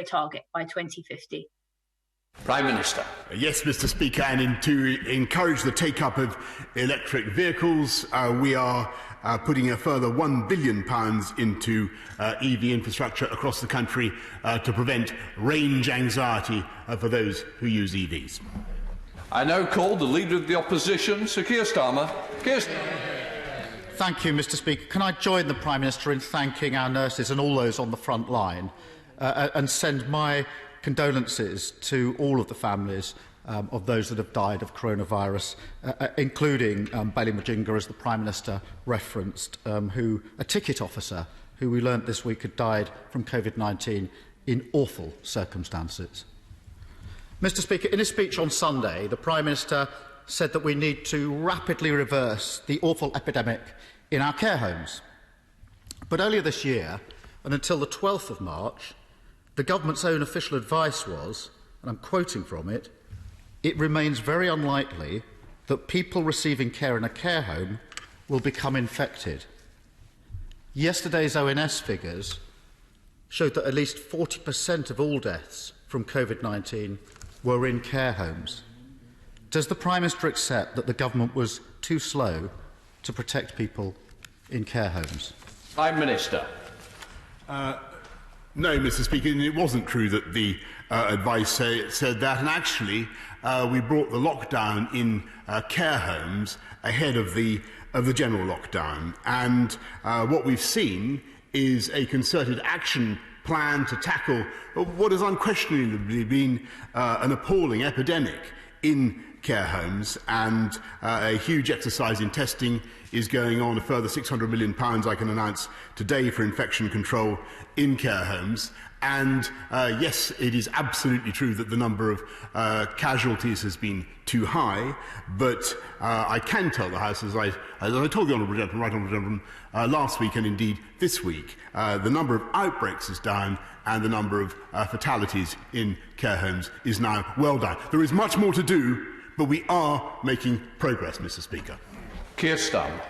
target by 2050. Prime Minister. Yes, Mr. Speaker, and to encourage the take-up of electric vehicles, we are putting a further £1 billion into EV infrastructure across the country to prevent range anxiety for those who use EVs. I now call the Leader of the Opposition, Sir Keir Starmer. Thank you, Mr. Speaker. Can I join the Prime Minister in thanking our nurses and all those on the front line and send my condolences to all of the families of those that have died of coronavirus, including Bailey Majinga, as the Prime Minister referenced, a ticket officer who we learnt this week had died from COVID-19 in awful circumstances. Mr. Speaker, in his speech on Sunday, the Prime Minister said that we need to rapidly reverse the awful epidemic in our care homes. But earlier this year, and until the 12th of March, the government's own official advice was, and I'm quoting from it, "It remains very unlikely that people receiving care in a care home will become infected." Yesterday's ONS figures showed that at least 40% of all deaths from COVID-19 were in care homes. Does the Prime Minister accept that the government was too slow to protect people in care homes? Prime Minister. No, Mr. Speaker, it wasn't true that the advice said that, and actually we brought the lockdown in care homes ahead of the general lockdown, and what we've seen is a concerted action plan to tackle what has unquestionably been an appalling epidemic in care homes, and a huge exercise in testing is going on. A further £600 million I can announce today for infection control in care homes. And yes, it is absolutely true that the number of casualties has been too high, but I can tell the House, as I told the Honourable Gentleman, Right Honourable Gentleman, last week and indeed this week, the number of outbreaks is down and the number of fatalities in care homes is now well down. There is much more to do, but we are making progress, Mr. Speaker. Keir Starmer.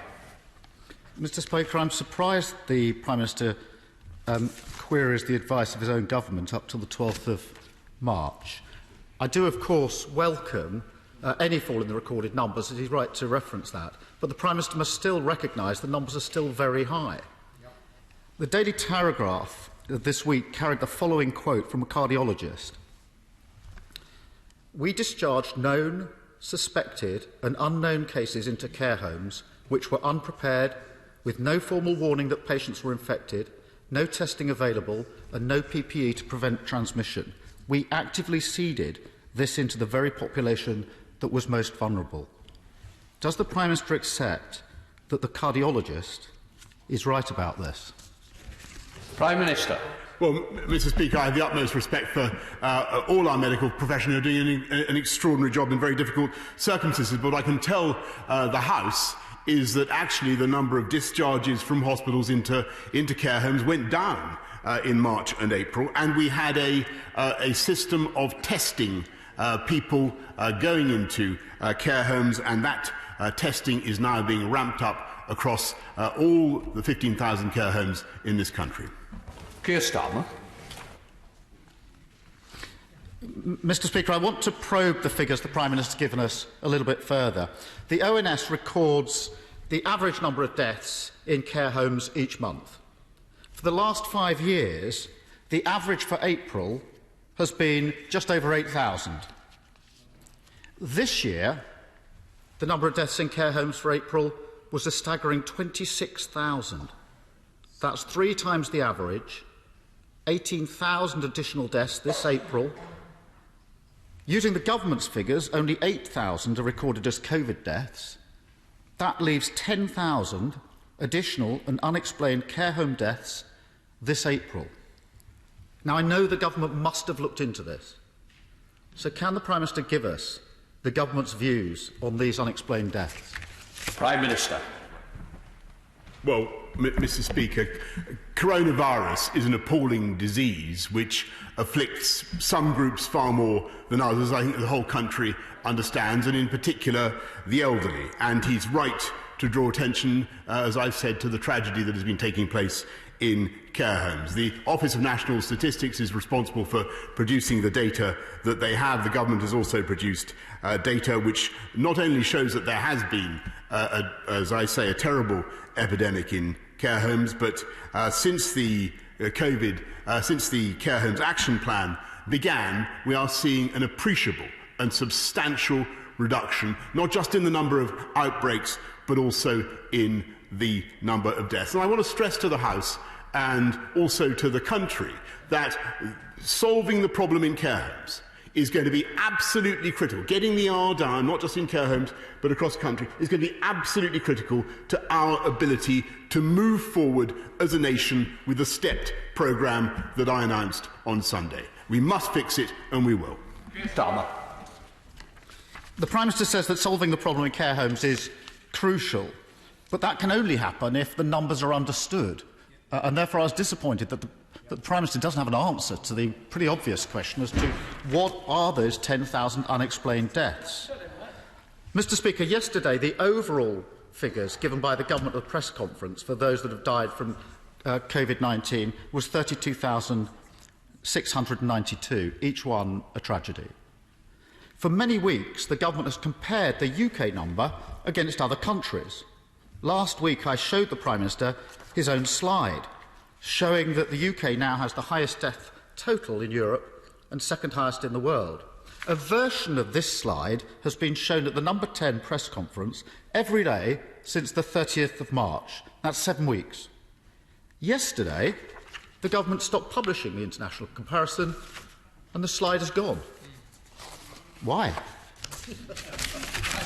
Mr. Speaker, I'm surprised the Prime Minister queries the advice of his own government up till the 12th of March. I do, of course, welcome any fall in the recorded numbers, as he's right to reference that, but the Prime Minister must still recognise the numbers are still very high. Yep. The Daily Telegraph this week carried the following quote from a cardiologist. "We discharged known, suspected and unknown cases into care homes which were unprepared, with no formal warning that patients were infected, no testing available and no PPE to prevent transmission. We actively seeded this into the very population that was most vulnerable." Does the Prime Minister accept that the cardiologist is right about this? Prime Minister. Well, Mr. Speaker, I have the utmost respect for all our medical profession who are doing an extraordinary job in very difficult circumstances. But what I can tell the House is that actually the number of discharges from hospitals into care homes went down in March and April, and we had a system of testing people going into care homes, and that testing is now being ramped up across all the 15,000 care homes in this country. Keir Starmer. Mr. Speaker, I want to probe the figures the Prime Minister has given us a little bit further. The ONS records the average number of deaths in care homes each month. For the last 5 years, the average for April has been just over 8,000. This year, the number of deaths in care homes for April was a staggering 26,000. That's 3 times the average. 18,000 additional deaths this April. Using the government's figures, only 8,000 are recorded as COVID deaths. That leaves 10,000 additional and unexplained care home deaths this April. Now, I know the government must have looked into this. So can the Prime Minister give us the government's views on these unexplained deaths? Prime Minister. Well, Mr. Speaker, coronavirus is an appalling disease which afflicts some groups far more than others. I think the whole country understands, and in particular the elderly. And he's right to draw attention, as I've said, to the tragedy that has been taking place in care homes. The Office of National Statistics is responsible for producing the data that they have. The government has also produced data which not only shows that there has been, as I say, a terrible epidemic in care homes, but since the since the Care Homes Action Plan began, we are seeing an appreciable and substantial reduction, not just in the number of outbreaks, but also in the number of deaths. And I want to stress to the House and also to the country that solving the problem in care homes is going to be absolutely critical. Getting the R down, not just in care homes, but across the country, is going to be absolutely critical to our ability to move forward as a nation with the stepped programme that I announced on Sunday. We must fix it, and we will. Starmer. The Prime Minister says that solving the problem in care homes is crucial, but that can only happen if the numbers are understood. And therefore I was disappointed that the Prime Minister doesn't have an answer to the pretty obvious question as to what are those 10,000 unexplained deaths. Mr Speaker, yesterday the overall figures given by the government at the press conference for those that have died from COVID-19 was 32,692, each one a tragedy. For many weeks, the government has compared the UK number against other countries. Last week, I showed the Prime Minister his own slide, showing that the UK now has the highest death total in Europe and second highest in the world. A version of this slide has been shown at the number 10 press conference every day since the 30th of March. That's 7 weeks. Yesterday, the government stopped publishing the international comparison and the slide is gone. Why?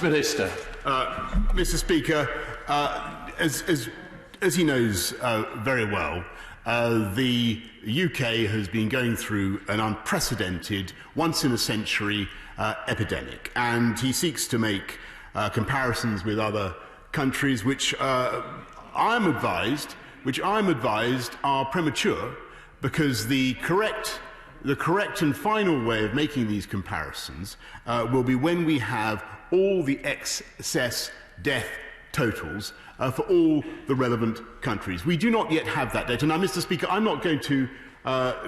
Minister. Mr Speaker, as he knows very well, the UK has been going through an unprecedented, once-in-a-century epidemic, and he seeks to make comparisons with other countries which I'm advised are premature, because the correct and final way of making these comparisons will be when we have all the excess death totals for all the relevant countries. We do not yet have that data. Now, Mr Speaker, I'm not going to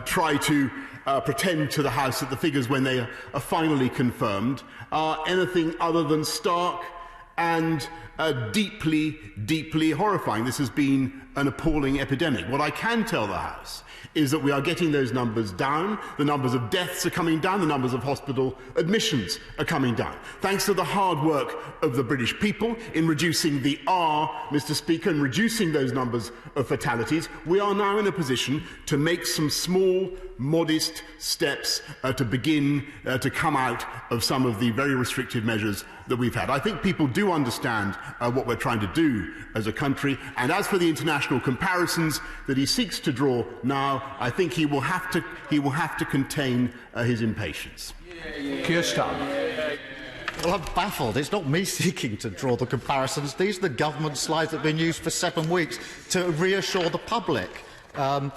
try to pretend to the House that the figures, when they are finally confirmed, are anything other than stark and deeply, deeply horrifying. This has been an appalling epidemic. What I can tell the House is that we are getting those numbers down. The numbers of deaths are coming down. The numbers of hospital admissions are coming down. Thanks to the hard work of the British people in reducing the R, Mr Speaker, and reducing those numbers of fatalities, we are now in a position to make some small, modest steps to begin to come out of some of the very restrictive measures that we've had. I think people do understand what we're trying to do as a country, and as for the international comparisons that he seeks to draw now, I think he will have to contain his impatience. Keir Starmer. Well, I'm baffled. It's not me seeking to draw the comparisons. These are the government slides that have been used for 7 weeks to reassure the public. And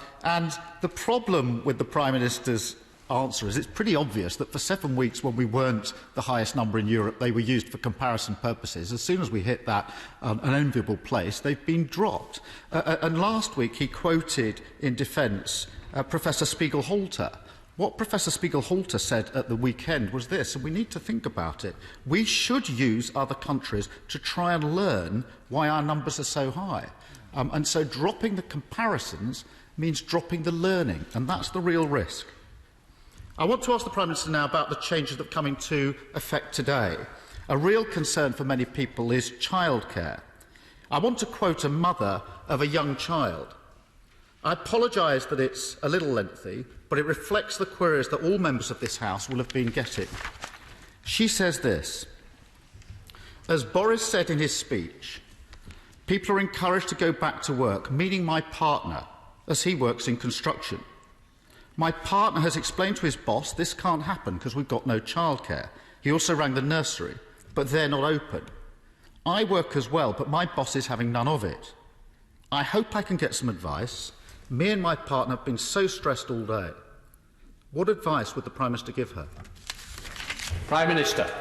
the problem with the Prime Minister's answer is it's pretty obvious that for 7 weeks, when we weren't the highest number in Europe, they were used for comparison purposes. As soon as we hit that an enviable place, they've been dropped. And last week he quoted in defence Professor Spiegel-Halter. What Professor Spiegel-Halter said at the weekend was this, and we need to think about it. We should use other countries to try and learn why our numbers are so high. And so dropping the comparisons means dropping the learning, and that's the real risk. I want to ask the Prime Minister now about the changes that come into effect today. A real concern for many people is childcare. I want to quote a mother of a young child. I apologise that it's a little lengthy, but it reflects the queries that all members of this House will have been getting. She says this: as Boris said in his speech, people are encouraged to go back to work, meaning my partner, as he works in construction. My partner has explained to his boss this can't happen because we've got no childcare. He also rang the nursery, but they're not open. I work as well, but my boss is having none of it. I hope I can get some advice. Me and my partner have been so stressed all day. What advice would the Prime Minister give her? Prime Minister.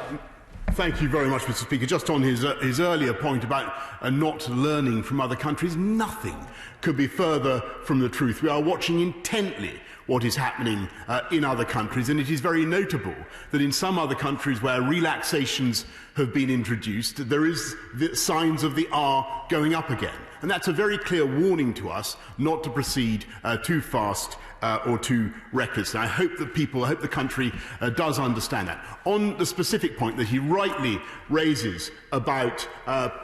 Thank you very much, Mr. Speaker. Just on his earlier point about not learning from other countries, nothing could be further from the truth. We are watching intently what is happening in other countries, and it is very notable that in some other countries where relaxations have been introduced, there is the signs of the R going up again. And that's a very clear warning to us not to proceed too fast or too recklessly. I hope the country does understand that. On the specific point that he rightly raises about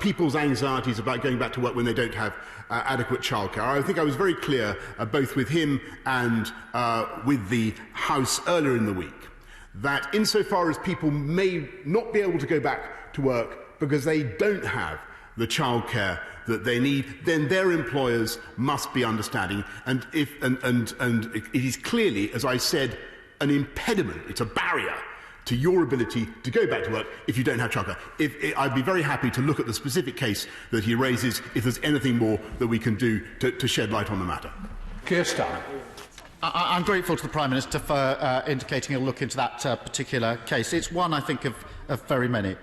people's anxieties about going back to work when they don't have adequate childcare, I think I was very clear both with him and with the House earlier in the week that insofar as people may not be able to go back to work because they don't have the childcare that they need, then their employers must be understanding. And it is clearly, as I said, an impediment. It's a barrier to your ability to go back to work if you don't have childcare. I'd be very happy to look at the specific case that he raises if there's anything more that we can do to shed light on the matter. Keir Starmer. I'm grateful to the Prime Minister for indicating a look into that particular case. It's one, I think, of very many.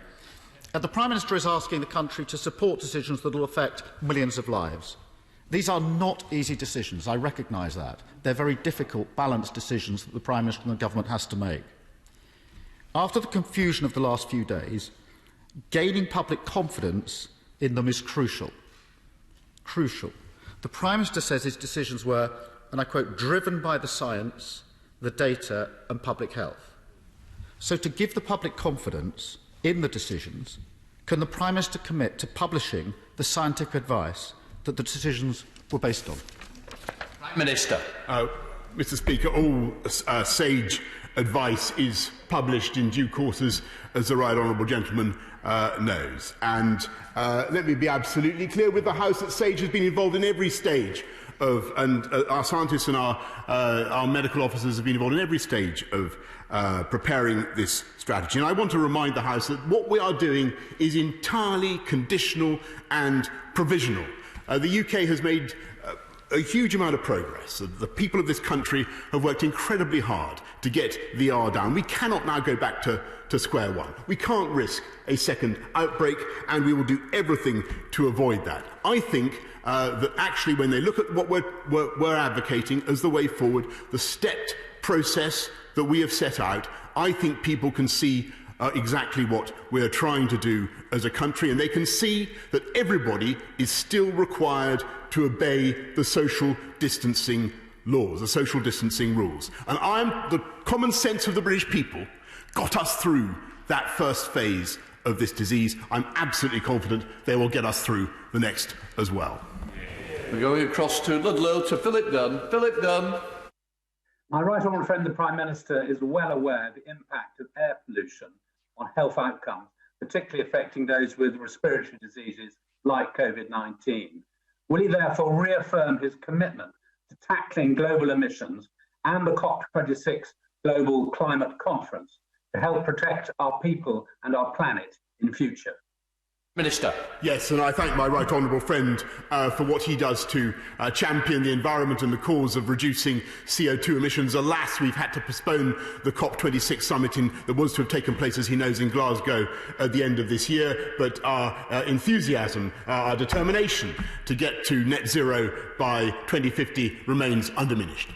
The Prime Minister is asking the country to support decisions that will affect millions of lives. These are not easy decisions, I recognise that. They're very difficult, balanced decisions that the Prime Minister and the Government has to make. After the confusion of the last few days, gaining public confidence in them is crucial. Crucial. The Prime Minister says his decisions were, and I quote, driven by the science, the data and public health. So to give the public confidence in the decisions, can the Prime Minister commit to publishing the scientific advice that the decisions were based on? Prime Minister. Mr. Speaker, all sage advice is published in due course, as the right honourable gentleman knows. And let me be absolutely clear with the House that SAGE has been involved in every stage of, and our scientists and our medical officers have been involved in every stage of preparing this strategy. And I want to remind the House that what we are doing is entirely conditional and provisional. The UK has made a huge amount of progress. The people of this country have worked incredibly hard to get the R down. We cannot now go back to square one. We can't risk a second outbreak, and we will do everything to avoid that. I think that actually when they look at what we're advocating as the way forward, the stepped process that we have set out, I think people can see exactly what we are trying to do as a country, and they can see that everybody is still required to obey the social distancing laws, the social distancing rules. And the common sense of the British people got us through that first phase of this disease. I'm absolutely confident they will get us through the next as well. We're going across to Ludlow to Philip Dunn. Philip Dunn. My right honourable friend, the Prime Minister, is well aware of the impact of air pollution on health outcomes, particularly affecting those with respiratory diseases like COVID-19. Will he therefore reaffirm his commitment to tackling global emissions and the COP26 Global Climate Conference to help protect our people and our planet in future? Minister. Yes, and I thank my right honourable friend for what he does to champion the environment and the cause of reducing CO2 emissions. Alas, we've had to postpone the COP26 summit that was to have taken place, as he knows, in Glasgow at the end of this year. But our enthusiasm, our determination to get to net zero by 2050 remains undiminished.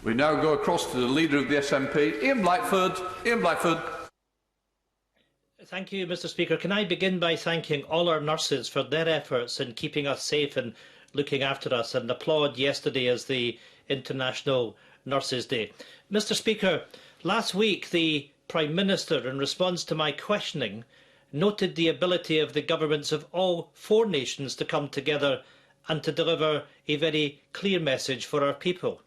We now go across to the Leader of the SNP, Ian Blackford. Ian Blackford. Thank you, Mr. Speaker. Can I begin by thanking all our nurses for their efforts in keeping us safe and looking after us, and applaud yesterday as the International Nurses' Day. Mr. Speaker, last week the Prime Minister, in response to my questioning, noted the ability of the governments of all four nations to come together and to deliver a very clear message for our people.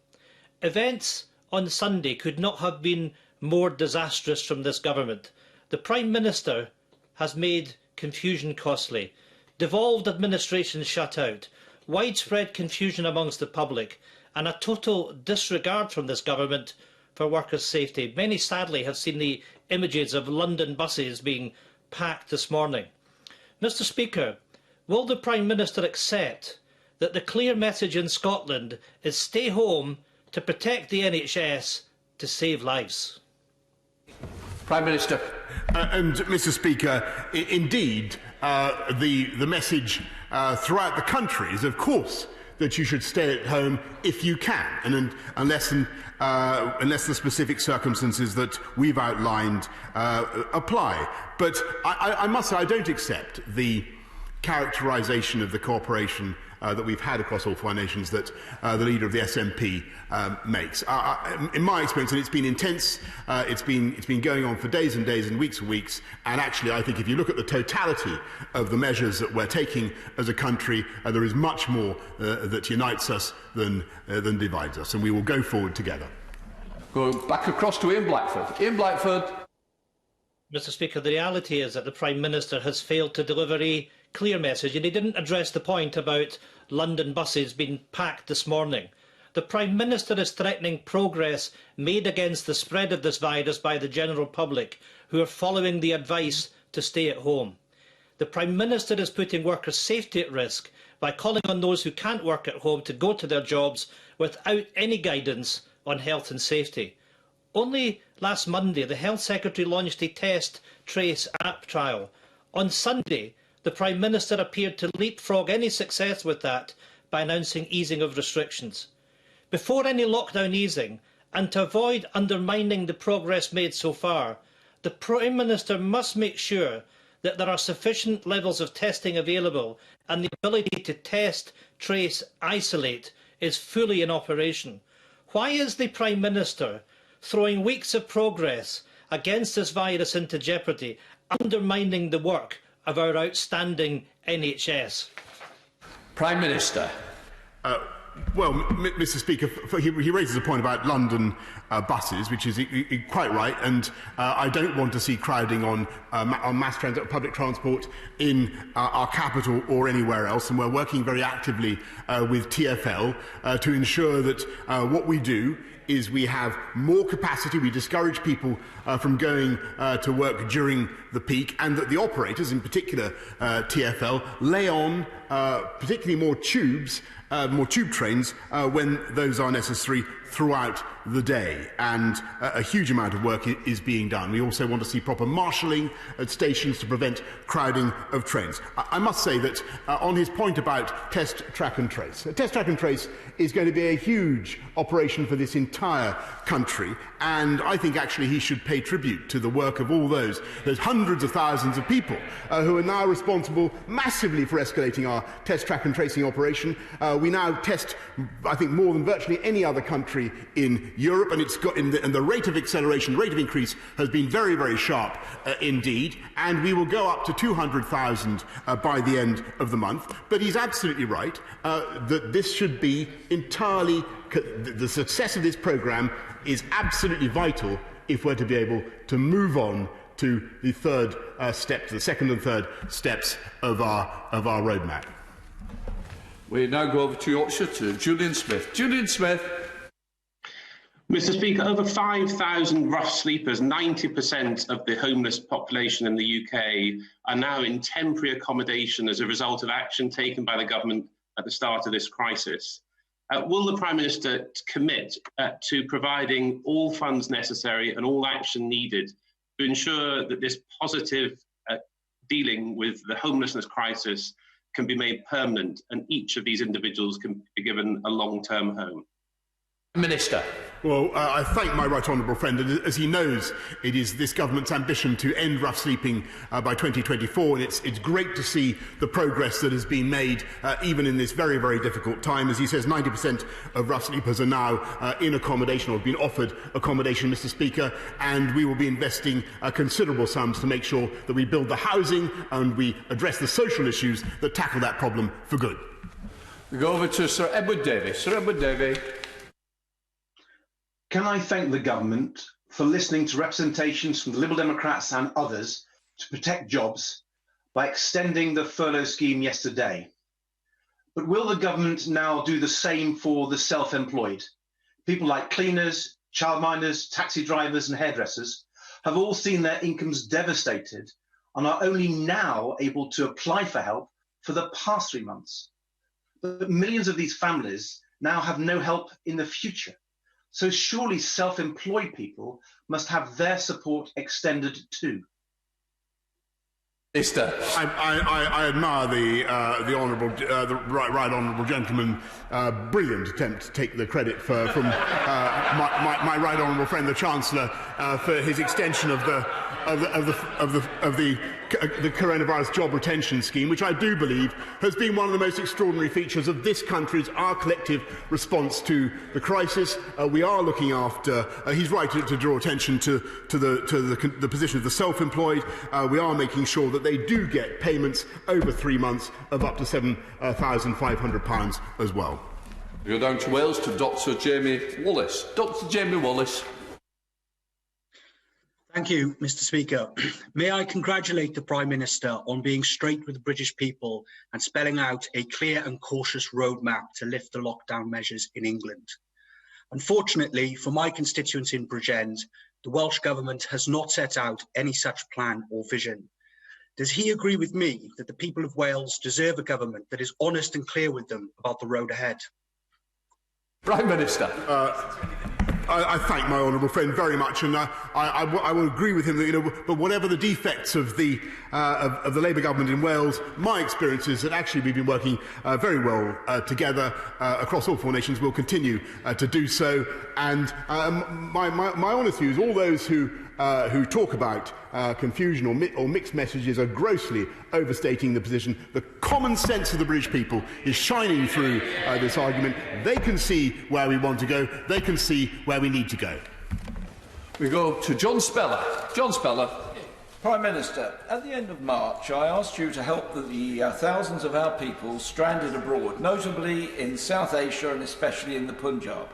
Events on Sunday could not have been more disastrous from this government. The Prime Minister has made confusion costly, devolved administration shut out, widespread confusion amongst the public, and a total disregard from this government for workers' safety. Many, sadly, have seen the images of London buses being packed this morning. Mr. Speaker, will the Prime Minister accept that the clear message in Scotland is stay home to protect the NHS, to save lives? Prime Minister. And, Mr. Speaker, indeed, the message throughout the country is, of course, that you should stay at home if you can, and unless the specific circumstances that we've outlined apply. But I must say I don't accept the characterisation of the cooperation that we've had across all four nations that the leader of the SNP makes. In my experience, and it's been intense, it's been going on for days and days and weeks, and actually I think if you look at the totality of the measures that we're taking as a country, there is much more that unites us than divides us, and we will go forward together. Go back across to Ian Blackford. Ian Blackford. Mr. Speaker, the reality is that the Prime Minister has failed to deliver a clear message, and he didn't address the point about London buses being packed this morning. The Prime Minister is threatening progress made against the spread of this virus by the general public, who are following the advice to stay at home. The Prime Minister is putting workers' safety at risk by calling on those who can't work at home to go to their jobs without any guidance on health and safety. Only last Monday, the Health Secretary launched a test trace app trial. On Sunday, the Prime Minister appeared to leapfrog any success with that by announcing easing of restrictions. Before any lockdown easing, and to avoid undermining the progress made so far, the Prime Minister must make sure that there are sufficient levels of testing available and the ability to test, trace, isolate is fully in operation. Why is the Prime Minister throwing weeks of progress against this virus into jeopardy, undermining the work of our outstanding NHS? Prime Minister. Well, Mr. Speaker, he raises a point about London buses, which is quite right, and I don't want to see crowding on mass transit, public transport in our capital or anywhere else, and we're working very actively with TfL to ensure that what we do is we have more capacity, we discourage people from going to work during the peak, and that the operators, in particular TfL, lay on particularly more tube trains when those are necessary throughout the day, and a huge amount of work is being done. We also want to see proper marshalling at stations to prevent crowding of trains. I must say that on his point about test, track and trace, test, track and trace is going to be a huge operation for this entire country, and I think actually he should pay tribute to the work of all those hundreds of thousands of people who are now responsible massively for escalating our test, track and tracing operation. We now test, I think, more than virtually any other country in Europe, and and the rate of acceleration, rate of increase has been very, very sharp indeed, and we will go up to 200,000 by the end of the month. But he's absolutely right that this should be entirely, the success of this programme is absolutely vital if we're to be able to move on to the third step, to the second and third steps of our roadmap. We now go over to Yorkshire to Julian Smith. Julian Smith. Mr. Speaker, over 5,000 rough sleepers, 90% of the homeless population in the UK, are now in temporary accommodation as a result of action taken by the government at the start of this crisis. Will the Prime Minister commit to providing all funds necessary and all action needed to ensure that this positive dealing with the homelessness crisis can be made permanent and each of these individuals can be given a long-term home? Minister. Well, I thank my right honourable friend, and as he knows, it is this government's ambition to end rough sleeping by 2024, and it's great to see the progress that has been made even in this very, very difficult time. As he says, 90% of rough sleepers are now in accommodation or have been offered accommodation, Mr. Speaker, and we will be investing considerable sums to make sure that we build the housing and we address the social issues that tackle that problem for good. We go over to Sir Edward Davies. Sir Edward Davies. Can I thank the government for listening to representations from the Liberal Democrats and others to protect jobs by extending the furlough scheme yesterday? But will the government now do the same for the self-employed? People like cleaners, childminders, taxi drivers and hairdressers have all seen their incomes devastated and are only now able to apply for help for the past 3 months. But millions of these families now have no help in the future. So surely self-employed people must have their support extended too. Minister. I admire the honourable, the right honourable gentleman. Brilliant attempt to take the credit from my right honourable friend, the Chancellor, for his extension of the coronavirus job retention scheme, which I do believe has been one of the most extraordinary features of this country's, our collective response to the crisis. We are looking after. He's right to draw attention to the position of the self-employed. We are making sure that they do get payments over 3 months of up to £7,500 as well. We go down to Wales to Dr. Jamie Wallace. Dr. Jamie Wallace. Thank you, Mr. Speaker. May I congratulate the Prime Minister on being straight with the British people and spelling out a clear and cautious roadmap to lift the lockdown measures in England. Unfortunately, for my constituency in Bridgend, the Welsh Government has not set out any such plan or vision. Does he agree with me that the people of Wales deserve a government that is honest and clear with them about the road ahead? Prime Minister. I thank my honourable friend very much, and I will agree with him that, but whatever the defects of the Labour government in Wales, my experience is that actually we've been working very well together across all four nations. We'll continue to do so, and my honest view is all those who talk about confusion or mixed messages are grossly overstating the position. The common sense of the British people is shining through this argument. They can see where we want to go. They can see where we need to go. We go to John Speller. John Speller. Prime Minister, at the end of March, I asked you to help the thousands of our people stranded abroad, notably in South Asia and especially in the Punjab.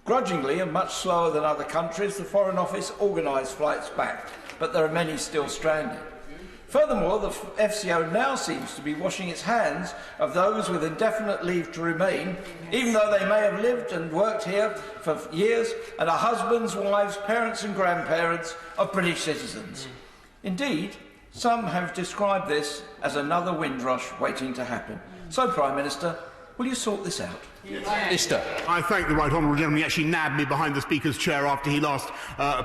Grudgingly, and much slower than other countries, the Foreign Office organised flights back, but there are many still stranded. Furthermore, the FCO now seems to be washing its hands of those with indefinite leave to remain, even though they may have lived and worked here for years and are husbands, wives, parents and grandparents of British citizens. Indeed, some have described this as another Windrush waiting to happen. So, Prime Minister, will you sort this out? Minister. I thank the right honourable gentleman. He actually nabbed me behind the Speaker's chair after he last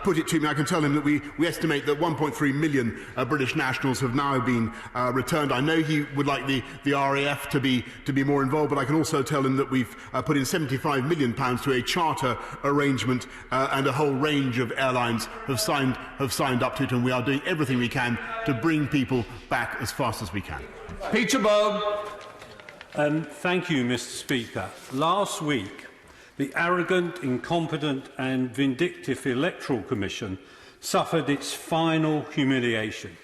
put it to me. I can tell him that we estimate that 1.3 million British nationals have now been returned. I know he would like the RAF to be more involved, but I can also tell him that we've put in £75 million to a charter arrangement, and a whole range of airlines have signed up to it, and we are doing everything we can to bring people back as fast as we can. Peter Bone. Thank you, Mr. Speaker. Last week, the arrogant, incompetent and vindictive Electoral Commission suffered its final humiliation.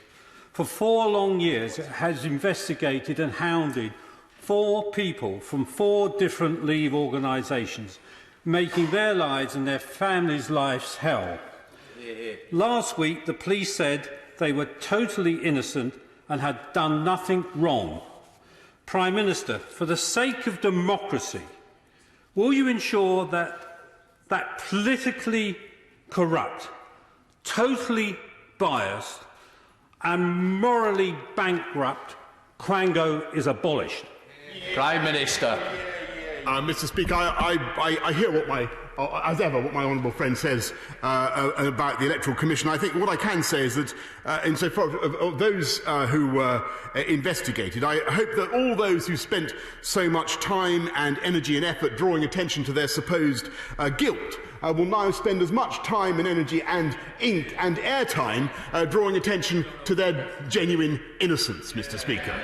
For 4 long years, it has investigated and hounded 4 people from 4 different Leave organisations, making their lives and their families' lives hell. Last week, the police said they were totally innocent and had done nothing wrong. Prime Minister, for the sake of democracy, will you ensure that that politically corrupt, totally biased and morally bankrupt quango is abolished? Prime Minister. Mr. Speaker, I hear what my honourable friend says about the Electoral Commission. I think what I can say is that insofar as those who were investigated, I hope that all those who spent so much time and energy and effort drawing attention to their supposed guilt will now spend as much time and energy and ink and airtime drawing attention to their genuine innocence, Mr. Speaker.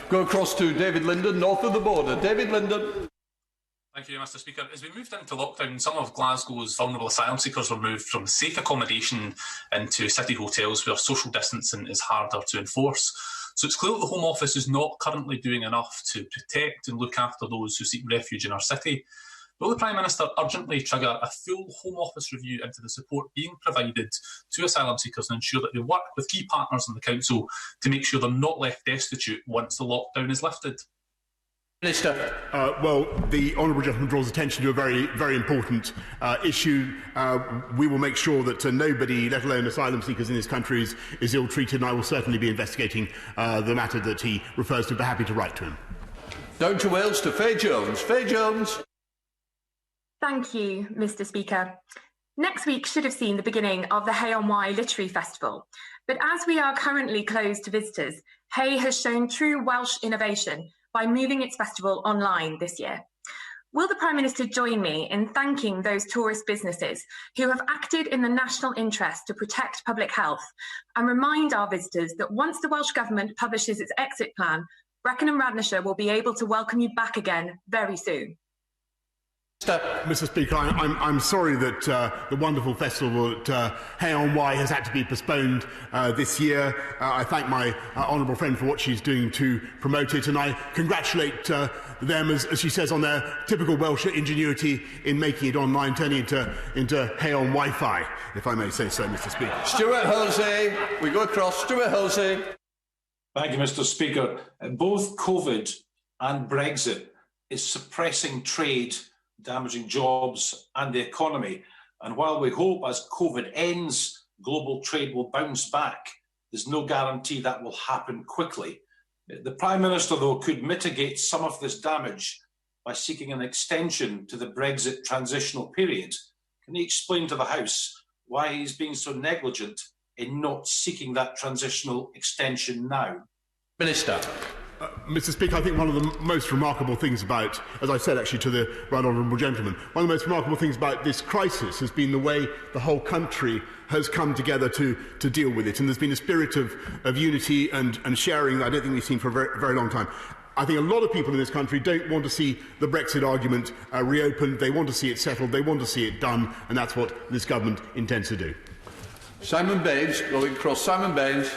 Go across to David Linden, north of the border. David Linden. Thank you, Mr. Speaker. As we moved into lockdown, some of Glasgow's vulnerable asylum seekers were moved from safe accommodation into city hotels where social distancing is harder to enforce. So it's clear that the Home Office is not currently doing enough to protect and look after those who seek refuge in our city. Will the Prime Minister urgently trigger a full Home Office review into the support being provided to asylum seekers and ensure that they work with key partners in the Council to make sure they're not left destitute once the lockdown is lifted? Minister. Well, the honourable gentleman draws attention to a very, very important issue. We will make sure that nobody, let alone asylum seekers in this country, is ill-treated, and I will certainly be investigating the matter that he refers to, but happy to write to him. Down to Wales to Faye Jones. Faye Jones. Thank you, Mr. Speaker. Next week should have seen the beginning of the Hay on Wye Literary Festival, but as we are currently closed to visitors, Hay has shown true Welsh innovation by moving its festival online this year. Will the Prime Minister join me in thanking those tourist businesses who have acted in the national interest to protect public health and remind our visitors that once the Welsh Government publishes its exit plan, Brecon and Radnorshire will be able to welcome you back again very soon? Mr. Speaker, I'm sorry that the wonderful festival at Hay on Wye has had to be postponed this year. I thank my honourable friend for what she's doing to promote it, and I congratulate them, as she says, on their typical Welsh ingenuity in making it online, turning it into Hay on Wi-Fi, if I may say so, Mr. Speaker. Stuart Hulsey, we go across. Stuart Hulsey. Thank you, Mr. Speaker. Both COVID and Brexit is suppressing trade, damaging jobs and the economy. And while we hope as COVID ends, global trade will bounce back, there's no guarantee that will happen quickly. The Prime Minister, though, could mitigate some of this damage by seeking an extension to the Brexit transitional period. Can he explain to the House why he's being so negligent in not seeking that transitional extension now? Minister. Mr. Speaker, I think one of the most remarkable things about, as I said actually to the right honourable gentleman, one of the most remarkable things about this crisis has been the way the whole country has come together to deal with it. And there's been a spirit of unity and sharing that I don't think we've seen for a very, very long time. I think a lot of people in this country don't want to see the Brexit argument reopened. They want to see it settled. They want to see it done. And that's what this government intends to do. Simon Baines, going across. Simon Baines.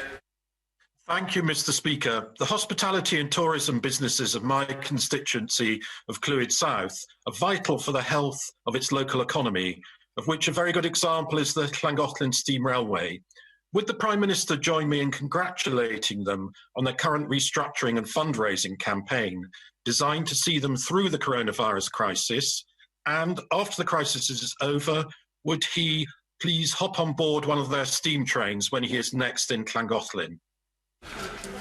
Thank you, Mr. Speaker. The hospitality and tourism businesses of my constituency of Clwyd South are vital for the health of its local economy, of which a very good example is the Llangollen Steam Railway. Would the Prime Minister join me in congratulating them on their current restructuring and fundraising campaign, designed to see them through the coronavirus crisis? And after the crisis is over, would he please hop on board one of their steam trains when he is next in Llangollen?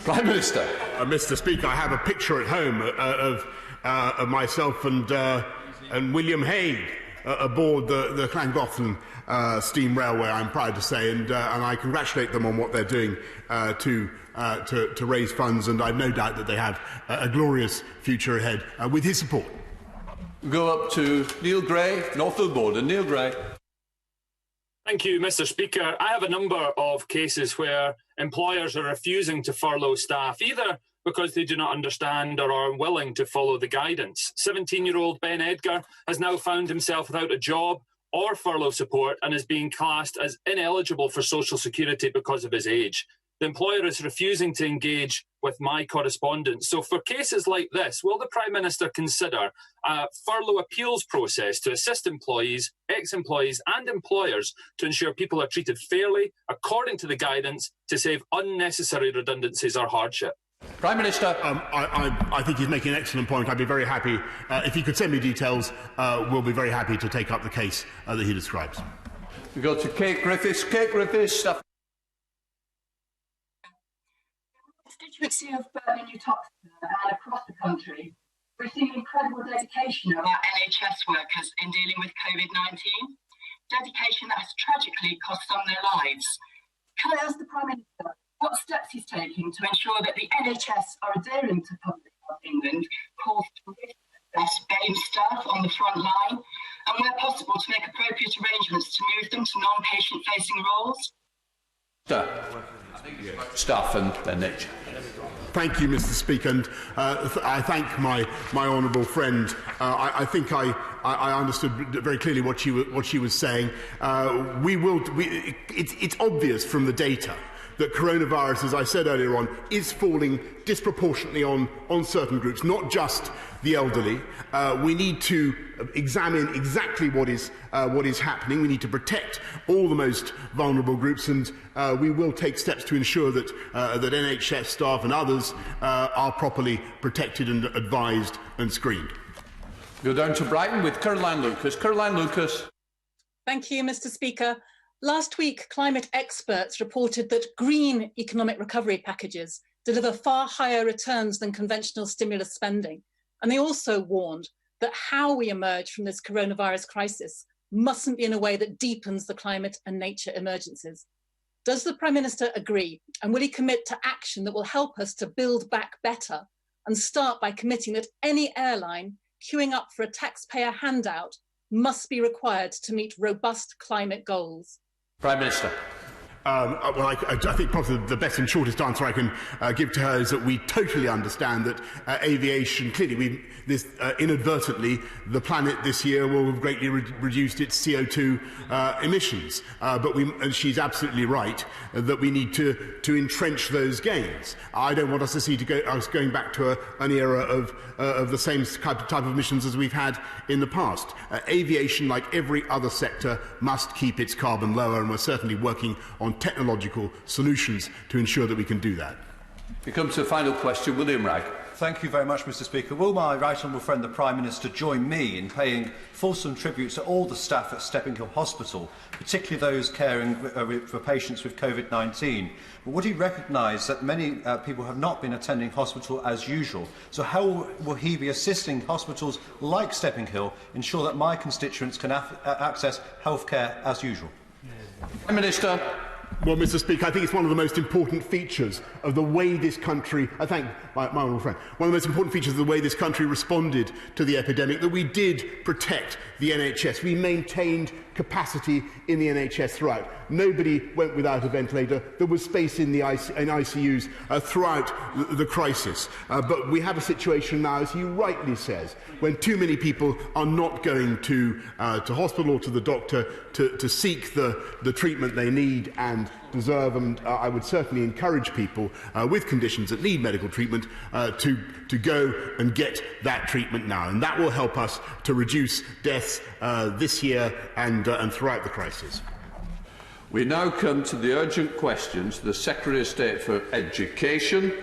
Prime Minister. Mr. Speaker, I have a picture at home of myself and William Hague aboard the Llangollen Steam Railway, I'm proud to say, and I congratulate them on what they're doing to raise funds, and I've no doubt that they have a glorious future ahead with his support. Go up to Neil Gray, Northfield Border. Neil Gray. Thank you, Mr. Speaker. I have a number of cases where employers are refusing to furlough staff, either because they do not understand or are unwilling to follow the guidance. 17-year-old Ben Edgar has now found himself without a job or furlough support and is being classed as ineligible for social security because of his age. The employer is refusing to engage with my correspondence. So for cases like this, will the Prime Minister consider a furlough appeals process to assist employees, ex-employees and employers to ensure people are treated fairly, according to the guidance, to save unnecessary redundancies or hardship? Prime Minister. I think he's making an excellent point. I'd be very happy, if he could send me details, we'll be very happy to take up the case that he describes. We go to Kate Griffiths. Kate Griffiths. Constituency of Birmingham and across the country, we're seeing incredible dedication of our NHS workers in dealing with COVID-19, dedication that has tragically cost some their lives. Can I ask the Prime Minister what steps he's taking to ensure that the NHS are adhering to Public Health England calls to best BAME staff on the front line, and where possible to make appropriate arrangements to move them to non-patient facing roles? Staff and NHS. Thank you, Mr. Speaker, and I thank my honourable friend. I think I understood very clearly what she was saying. It's obvious from the data that coronavirus, as I said earlier on, is falling disproportionately on certain groups, not just the elderly. We need to examine exactly what is happening. We need to protect all the most vulnerable groups, and we will take steps to ensure that that NHS staff and others are properly protected and advised and screened. Go down to Brighton with Caroline Lucas. Caroline Lucas. Thank you, Mr. Speaker. Last week, climate experts reported that green economic recovery packages deliver far higher returns than conventional stimulus spending. And they also warned that how we emerge from this coronavirus crisis mustn't be in a way that deepens the climate and nature emergencies. Does the Prime Minister agree, and will he commit to action that will help us to build back better, and start by committing that any airline queuing up for a taxpayer handout must be required to meet robust climate goals? Prime Minister. Well, I think probably the best and shortest answer I can give to her is that we totally understand that aviation, clearly, inadvertently, the planet this year will have greatly reduced its CO2 emissions. And she's absolutely right that we need to entrench those gains. I don't want us to see us going back to an era of the same type of emissions as we've had in the past. Aviation, like every other sector, must keep its carbon lower, and we're certainly working on technological solutions to ensure that we can do that. We come to the final question. William Ragg. Thank you very much, Mr. Speaker. Will my right honourable friend, the Prime Minister, join me in paying fulsome tribute to all the staff at Stepping Hill Hospital, particularly those caring for patients with COVID-19? But would he recognise that many people have not been attending hospital as usual? So how will he be assisting hospitals like Stepping Hill ensure that my constituents can access healthcare as usual? Prime Minister. Well, Mr. Speaker, I think it's one of the most important features of the way this country, I thank my honourable friend, one of the most important features of the way this country responded to the epidemic, that we did protect the NHS. We maintained capacity in the NHS throughout. Nobody went without a ventilator. There was space in ICUs throughout the crisis. But we have a situation now, as he rightly says, when too many people are not going to hospital or to the doctor to seek the treatment they need and deserve, and I would certainly encourage people with conditions that need medical treatment to go and get that treatment now, and that will help us to reduce deaths this year and throughout the crisis. We now come to the urgent questions to the Secretary of State for Education,